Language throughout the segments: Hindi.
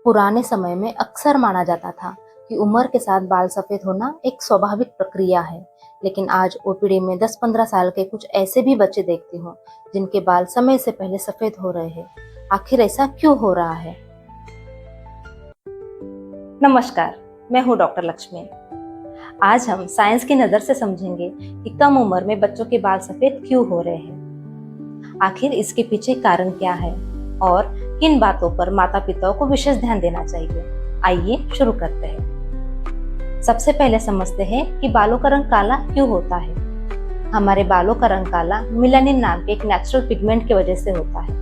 पुराने समय में अक्सर माना जाता था कि उम्र के साथ बाल सफेद होना एक स्वाभाविक प्रक्रिया है, लेकिन आज ओपीडी में 10-15 साल के कुछ ऐसे भी बच्चे देखती हूँ जिनके बाल समय से पहले सफेद हो रहे हैं। आखिर ऐसा क्यों हो रहा है? नमस्कार, मैं हूँ डॉक्टर लक्ष्मी। आज हम साइंस की नज़र से समझेंगे कि कम उम्र में बच्चों के बाल सफेद क्यों हो रहे हैं। आखिर इसके पीछे कारण क्या है और किन बातों पर माता पिताओं को विशेष ध्यान देना चाहिए। आइए शुरू करते हैं। सबसे पहले समझते हैं कि बालों का रंग काला क्यों होता है। हमारे बालों का रंग काला मेलानिन नाम के एक नेचुरल पिगमेंट की वजह से होता है।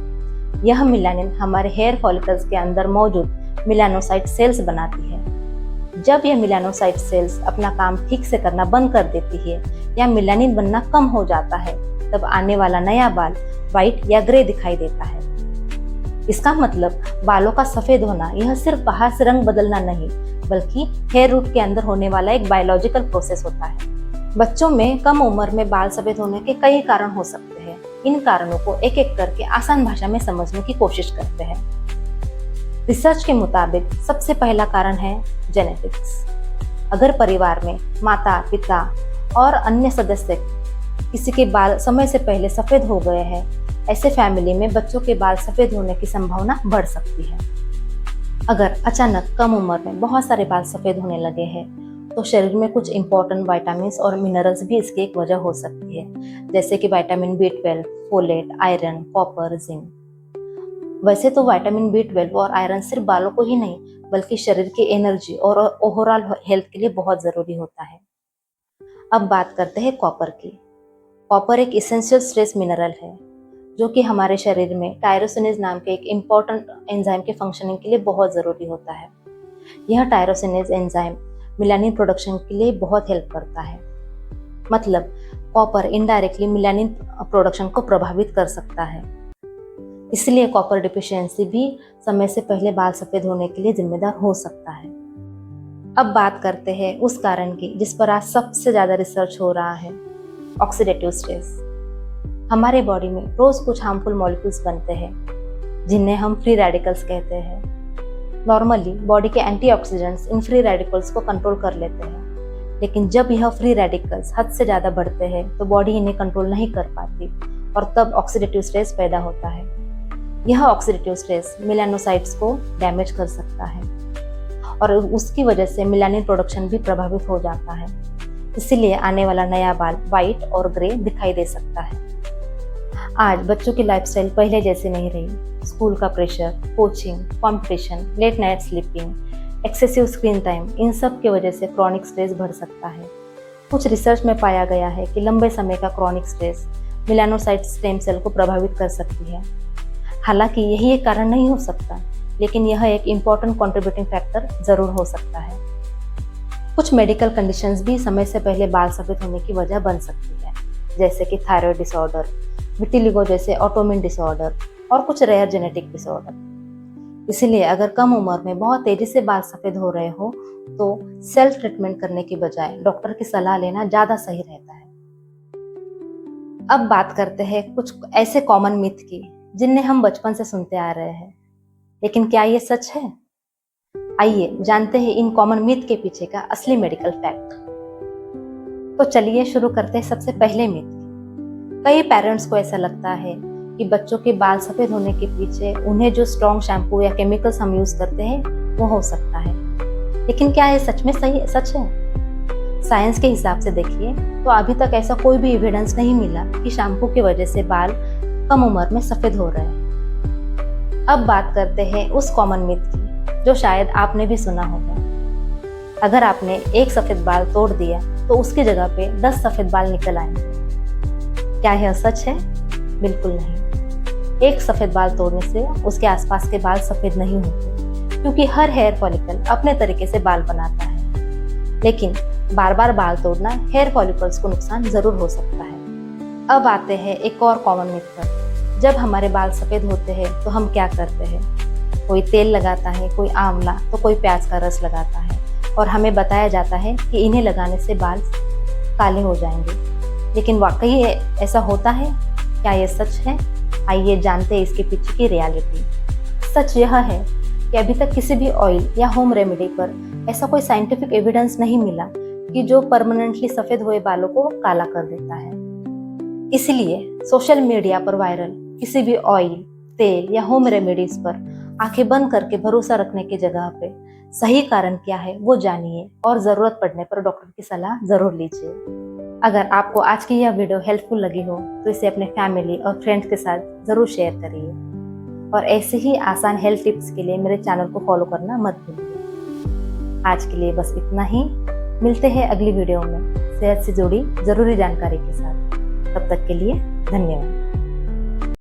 यह मेलानिन हमारे हेयर फॉलिकल्स के अंदर मौजूद मेलानोसाइट सेल्स बनाती है। जब यह मेलानोसाइट सेल्स अपना काम ठीक से करना बंद कर देती है या मेलानिन बनना कम हो जाता है, तब आने वाला नया बाल व्हाइट या ग्रे दिखाई देता है। इसका मतलब बालों का सफेद होना यह सिर्फ बाहर से रंग बदलना नहीं, बल्कि हेयर रूट के अंदर होने वाला एक बायोलॉजिकल प्रोसेस होता है। बच्चों में कम उम्र में बाल सफेद होने के कई कारण हो सकते हैं। इन कारणों को एक एक करके आसान भाषा में समझने की कोशिश करते हैं। रिसर्च के मुताबिक सबसे पहला कारण है जेनेटिक्स। अगर परिवार में माता, पिता और अन्य सदस्य किसी के बाल समय से पहले सफेद हो गए हैं, ऐसे फैमिली में बच्चों के बाल सफेद होने की संभावना बढ़ सकती है। अगर अचानक कम उम्र में बहुत सारे बाल सफेद होने लगे हैं, तो शरीर में कुछ इंपॉर्टेंट विटामिन्स और मिनरल्स भी इसकी एक वजह हो सकती है, जैसे कि vitamin B12, folate, iron, copper, zinc. वैसे तो विटामिन B12 और आयरन सिर्फ बालों को ही नहीं, बल्कि शरीर की एनर्जी और ओवरऑल हेल्थ के लिए बहुत जरूरी होता है। अब बात करते हैं कॉपर की। कॉपर एक इसेंशियल ट्रेस मिनरल है, जो कि हमारे शरीर में टायरोसिनेज नाम के एक इम्पॉर्टेंट एंजाइम के फंक्शनिंग के लिए बहुत ज़रूरी होता है। यह टायरोसिनेज एंजाइम मेलानिन प्रोडक्शन के लिए बहुत हेल्प करता है। मतलब कॉपर इनडायरेक्टली मेलानिन प्रोडक्शन को प्रभावित कर सकता है। इसलिए कॉपर डिफिशियंसी भी समय से पहले बाल सफ़ेद होने के लिए जिम्मेदार हो सकता है। अब बात करते हैं उस कारण की जिस पर आज सबसे ज़्यादा रिसर्च हो रहा है, ऑक्सीडेटिव स्ट्रेस। हमारे बॉडी में रोज कुछ हार्मफुल मॉलिक्यूल्स बनते हैं, जिन्हें हम फ्री रेडिकल्स कहते हैं। नॉर्मली बॉडी के एंटीऑक्सीडेंट्स इन फ्री रेडिकल्स को कंट्रोल कर लेते हैं, लेकिन जब यह फ्री रेडिकल्स हद से ज़्यादा बढ़ते हैं तो बॉडी इन्हें कंट्रोल नहीं कर पाती और तब ऑक्सीडेटिव स्ट्रेस पैदा होता है। यह ऑक्सीडेटिव स्ट्रेस मेलानोसाइट्स को डैमेज कर सकता है और उसकी वजह से मेलानिन प्रोडक्शन भी प्रभावित हो जाता है। इसीलिए आने वाला नया बाल व्हाइट और ग्रे दिखाई दे सकता है। आज बच्चों की लाइफस्टाइल पहले जैसी नहीं रही। स्कूल का pressure, coaching, competition, late night sleeping, excessive screen time, इन सब की वजह से क्रॉनिक स्ट्रेस बढ़ सकता है। कुछ रिसर्च में पाया गया है कि लंबे समय का chronic stress melanocyte stem cell को प्रभावित कर सकती है। हालांकि यही एक कारण नहीं हो सकता, लेकिन यह एक इम्पॉर्टेंट कंट्रीब्यूटिंग फैक्टर जरूर हो सकता है। कुछ मेडिकल कंडीशंस भी समय से पहले बाल सफेद होने की वजह बन सकती है, जैसे कि थायराइड डिसऑर्डर, विटिलिगो जैसे ऑटोइम्यून डिसऑर्डर और कुछ रेयर जेनेटिक डिसऑर्डर। इसीलिए अगर कम उम्र में बहुत तेजी से बाल सफेद हो रहे हो तो सेल्फ ट्रीटमेंट करने की बजाय डॉक्टर की सलाह लेना ज्यादा सही रहता है। अब बात करते हैं कुछ ऐसे कॉमन मिथ की जिन्हें हम बचपन से सुनते आ रहे हैं, लेकिन क्या ये सच है? आइए जानते हैं इन कॉमन मिथ के पीछे का असली मेडिकल फैक्ट। तो चलिए शुरू करते हैं सबसे पहले मिथ। कई पेरेंट्स को ऐसा लगता है कि बच्चों के बाल सफेद होने के पीछे उन्हें जो स्ट्रॉन्ग शैम्पू या केमिकल्स हम यूज करते हैं वो हो सकता है, लेकिन क्या ये सच में सच है? साइंस के हिसाब से देखिए तो अभी तक ऐसा कोई भी एविडेंस नहीं मिला कि शैम्पू की वजह से बाल कम उम्र में सफेद हो रहे हैं। अब बात करते हैं उस कॉमन मिथ की जो शायद आपने भी सुना होगा। अगर आपने एक सफेद बाल तोड़ दिया तो उसकी जगह पे 10 सफेद बाल निकल आएंगे। क्या यह सच है? बिल्कुल नहीं। एक सफेद बाल तोड़ने से उसके आसपास के बाल सफेद नहीं होते, क्योंकि हर हेयर फॉलिकल अपने तरीके से बाल बनाता है। लेकिन बार बार बाल तोड़ना हेयर फॉलिकल्स को नुकसान जरूर हो सकता है। अब आते हैं एक और कॉमन मिथ पर। जब हमारे बाल सफेद होते हैं तो हम क्या करते हैं? कोई तेल लगाता है, कोई आंवला, तो कोई प्याज का रस लगाता है और हमें बताया जाता है कि इन्हें लगाने से बाल काले हो जाएंगे। लेकिन वाकई ऐसा होता है? क्या ये सच है? आइए जानते हैं इसके पीछे की रियलिटी। सच यह है कि अभी तक किसी भी ऑयल या होम रेमेडी पर ऐसा कोई साइंटिफिक एविडेंस नहीं मिला कि जो परमानेंटली सफेद हुए बालों को काला कर देता है। इसलिए सोशल मीडिया पर वायरल किसी भी ऑयल, तेल या होम रेमेडीज पर आंखें बंद करके भरोसा रखने की जगह पे सही कारण क्या है वो जानिए और जरूरत पड़ने पर डॉक्टर की सलाह जरूर लीजिए। अगर आपको आज की यह वीडियो हेल्पफुल लगी हो तो इसे अपने फैमिली और फ्रेंड्स के साथ जरूर शेयर करिए और ऐसे ही आसान हेल्थ टिप्स के लिए मेरे चैनल को फॉलो करना मत भूलिए। आज के लिए बस इतना ही। मिलते हैं अगली वीडियो में सेहत से जुड़ी जरूरी जानकारी के साथ। तब तक के लिए धन्यवाद।